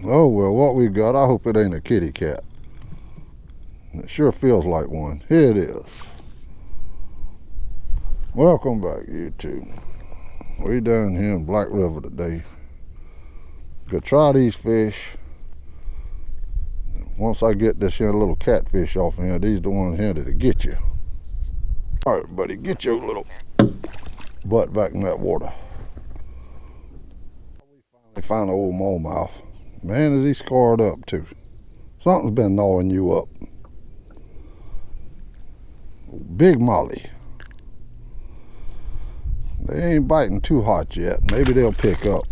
Oh well, what we got, I hope it ain't a kitty cat. It sure feels like one. Here it is. Welcome back, YouTube. We down here in Black River today. Gonna try these fish. Once I get this here little catfish off here, these the ones here that'll get you. All right, buddy, get your little butt back in that water. We found an old Warmouth. Man, is he scarred up too. Something's been gnawing you up. Big molly. They ain't biting too hot yet. Maybe they'll pick up.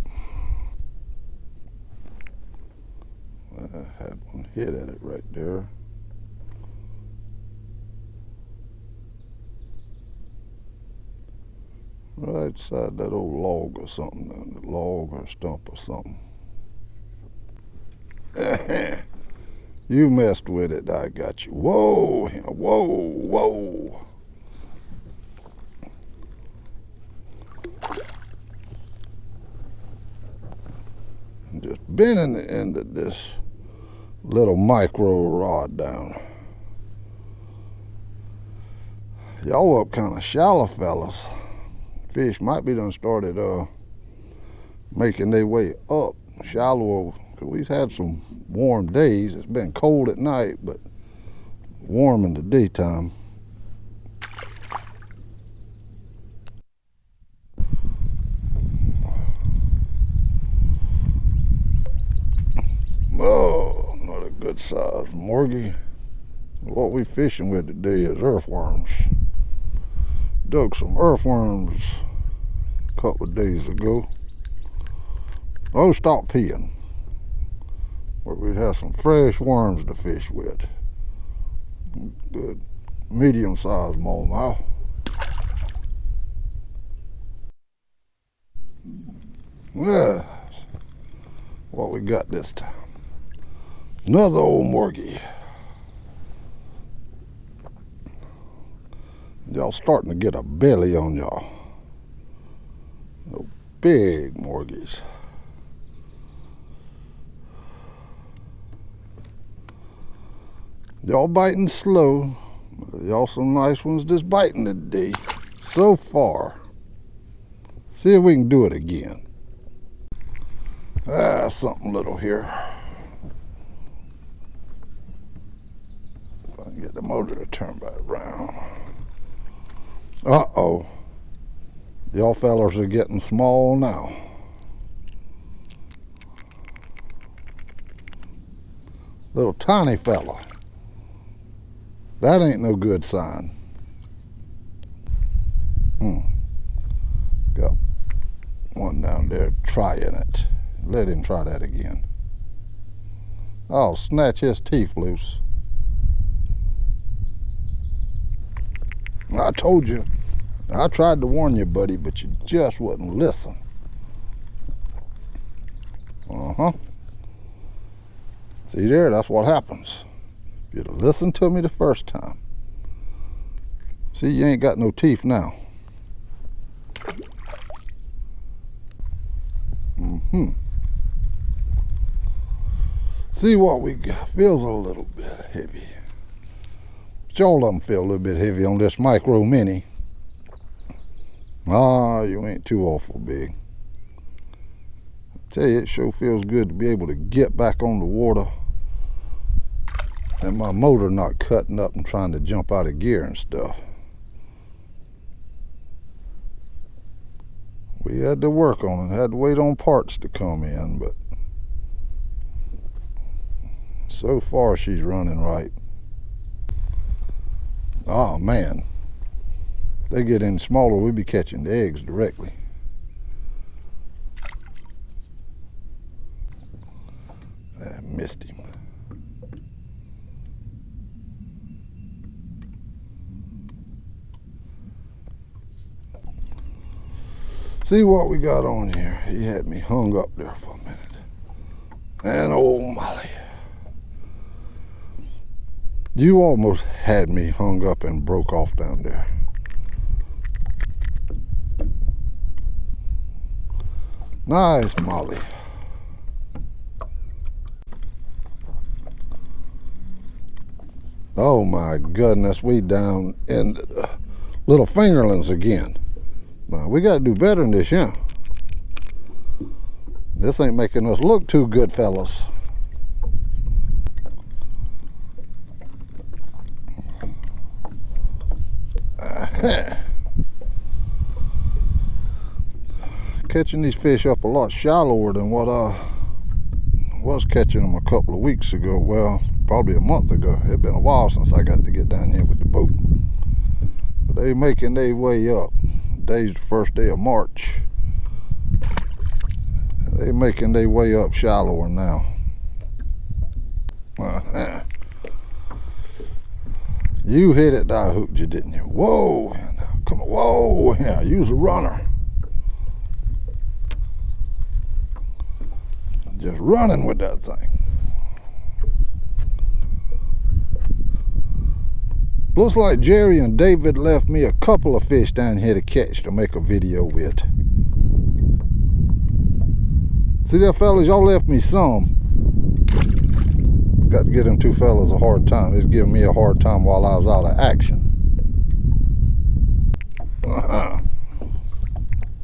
I had one hit at it right there. Right side that old log or something, a log or a stump or something. You messed with it, I got you. Whoa, whoa, whoa. Just bending the end of this little micro rod down. Y'all up kind of shallow, fellas. Fish might be done started making their way up shallower, because we've had some warm days. It's been cold at night, but warm in the daytime. Oh, another good size morgie. What we fishing with today is earthworms. Dug some earthworms a couple of days ago. Oh, stop peeing. Where we'd have some fresh worms to fish with. Good medium-sized smallmouth. Yeah, what we got this time? Another old morgie. Y'all starting to get a belly on y'all. No big morgies. Y'all biting slow. Y'all some nice ones just biting today. So far. See if we can do it again. Something little here. If I can get the motor to turn back around. Uh-oh. Y'all fellas are getting small now. Little tiny fella. That ain't no good sign. Got one down there trying it. Let him try that again. I'll snatch his teeth loose. I told you. I tried to warn you, buddy, but you just wouldn't listen. See there, that's what happens. You'd have listened to me the first time. See, you ain't got no teeth now. See what we got. Feels a little bit heavy. But all of them feel a little bit heavy on this micro mini. You ain't too awful big. I tell you, it sure feels good to be able to get back on the water and my motor not cutting up and trying to jump out of gear and stuff. We had to work on it, had to wait on parts to come in, but so far she's running right. Oh man, if they get any smaller, we'll be catching the eggs directly. I missed him. See what we got on here. He had me hung up there for a minute. And old Molly. You almost had me hung up and broke off down there. Nice Molly. Oh my goodness, we down in little fingerlings again. Now, we got to do better than this, yeah. This ain't making us look too good, fellas. Catching these fish up a lot shallower than what I was catching them a couple of weeks ago. Well, probably a month ago. It's been a while since I got to get down here with the boat. But they making their way up. Today's the first day of March. They making their way up shallower now. You hit it, I hooked you, didn't you? Whoa, come on, whoa, yeah, use a runner. Just running with that thing. Looks like Jerry and David left me a couple of fish down here to catch to make a video with. See there, fellas, y'all left me some. Got to give them two fellas a hard time. It's giving me a hard time while I was out of action.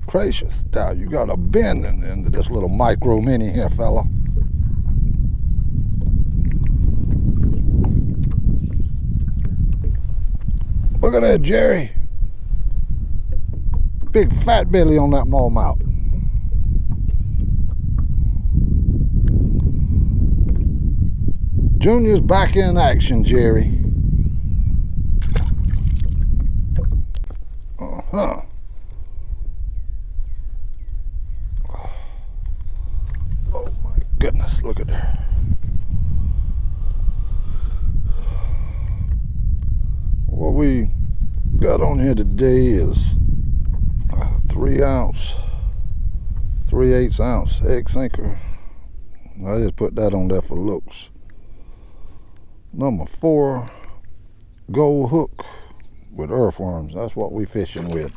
Gracious, now you got a bend into this little micro mini here, fella. Look at that, Jerry. Big fat belly on that smallmouth. Junior's back in action, Jerry. Uh-huh. Oh my goodness, look at her. What we got on here today is 3-ounce, 3/8 ounce egg sinker. I just put that on there for looks. Number 4 gold hook with earthworms. That's what we fishing with.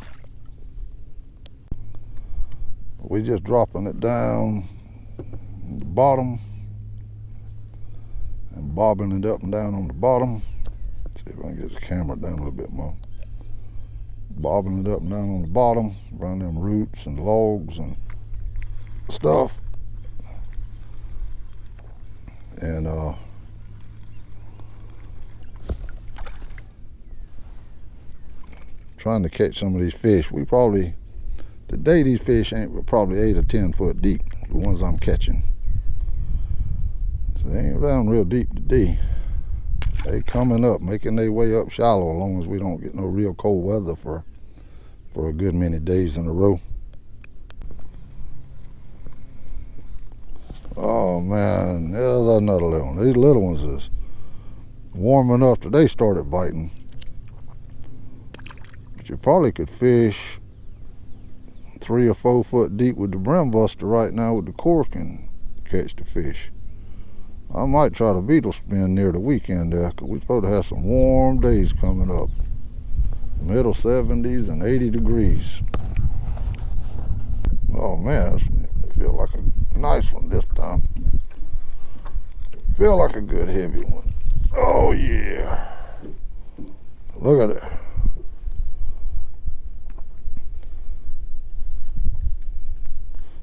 We just dropping it down the bottom and bobbing it up and down on the bottom. Let's see if I can get the camera down a little bit more. Bobbing it up and down on the bottom, around them roots and logs and stuff. And trying to catch some of these fish. We probably, today these fish ain't probably 8 or 10 foot deep, the ones I'm catching. So they ain't around real deep today. They coming up, making their way up shallow, as long as we don't get no real cold weather for a good many days in a row. Oh man, there's another little one. These little ones is warm enough that they started biting. But you probably could fish 3 or 4 foot deep with the brim buster right now with the cork and catch the fish. I might try to beetle spin near the weekend there, because we're supposed to have some warm days coming up. Middle 70s and 80 degrees. Oh man, it feels like a nice one this time. Feel like a good heavy one. Oh yeah. Look at it.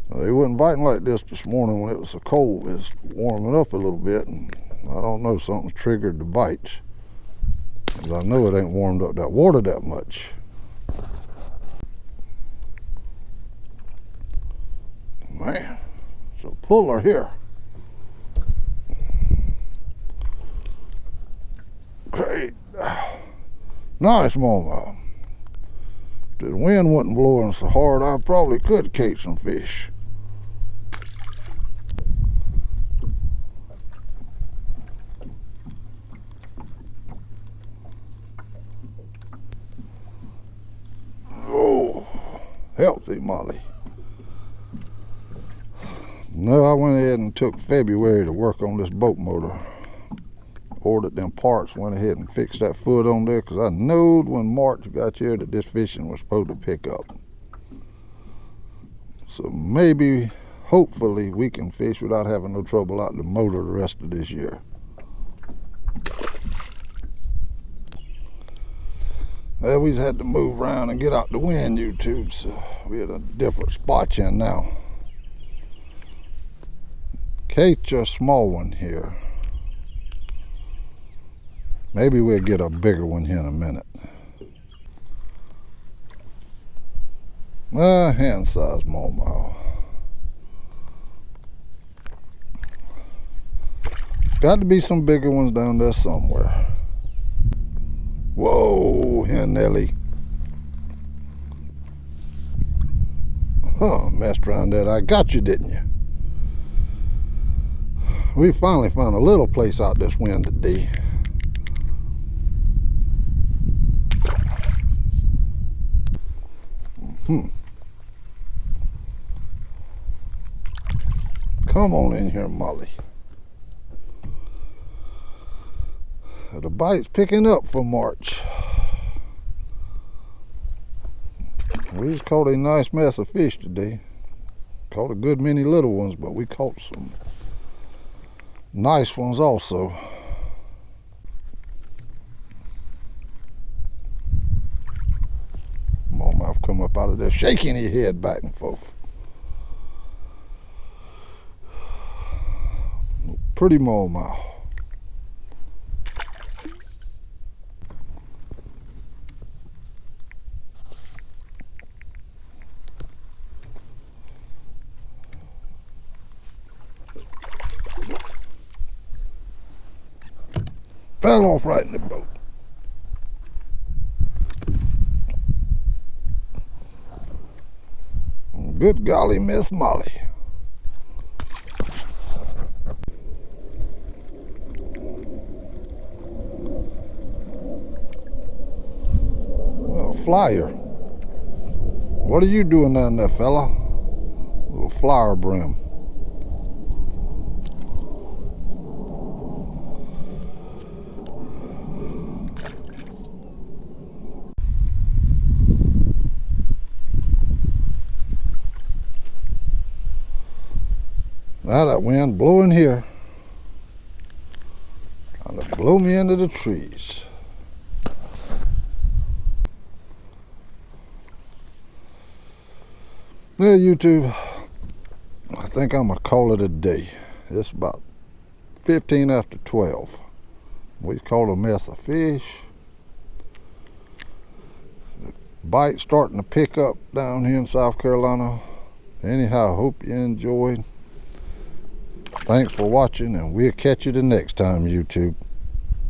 Now, they wasn't biting like this morning when it was so cold. It's warming up a little bit, and I don't know, something triggered the bites. Because I know it ain't warmed up that water that much. Man, it's a puller here. Great. Nice smallmouth. If the wind wasn't blowing so hard, I probably could catch some fish. Oh, healthy Molly. No, I went ahead and took February to work on this boat motor. Ordered them parts, went ahead and fixed that foot on there, because I knowed when March got here that this fishing was supposed to pick up. So maybe, hopefully, we can fish without having no trouble out the motor the rest of this year. Well, we had to move around and get out the wind, YouTube, so we're at a different spot here now. Catch a small one here. Maybe we'll get a bigger one here in a minute. Hand-sized smallmouth. Got to be some bigger ones down there somewhere. Whoa, here Nelly. Huh, messed around that. I got you, didn't you? We finally found a little place out this wind today. Come on in here, Molly. The bite's picking up for March. We just caught a nice mess of fish today. Caught a good many little ones, but we caught some nice ones also. Smallmouth come up out of there shaking his head back and forth. Pretty smallmouth. Fell off right in the boat. Good golly, Miss Molly. Well, flyer. What are you doing down there, fella? Little flower brim. Now that wind blowing here, trying to blow me into the trees. Well, YouTube, I think I'm gonna call it a day. It's about 15 after 12. We caught a mess of fish. The bite's starting to pick up down here in South Carolina. Anyhow, I hope you enjoyed. Thanks for watching, and we'll catch you the next time, YouTube.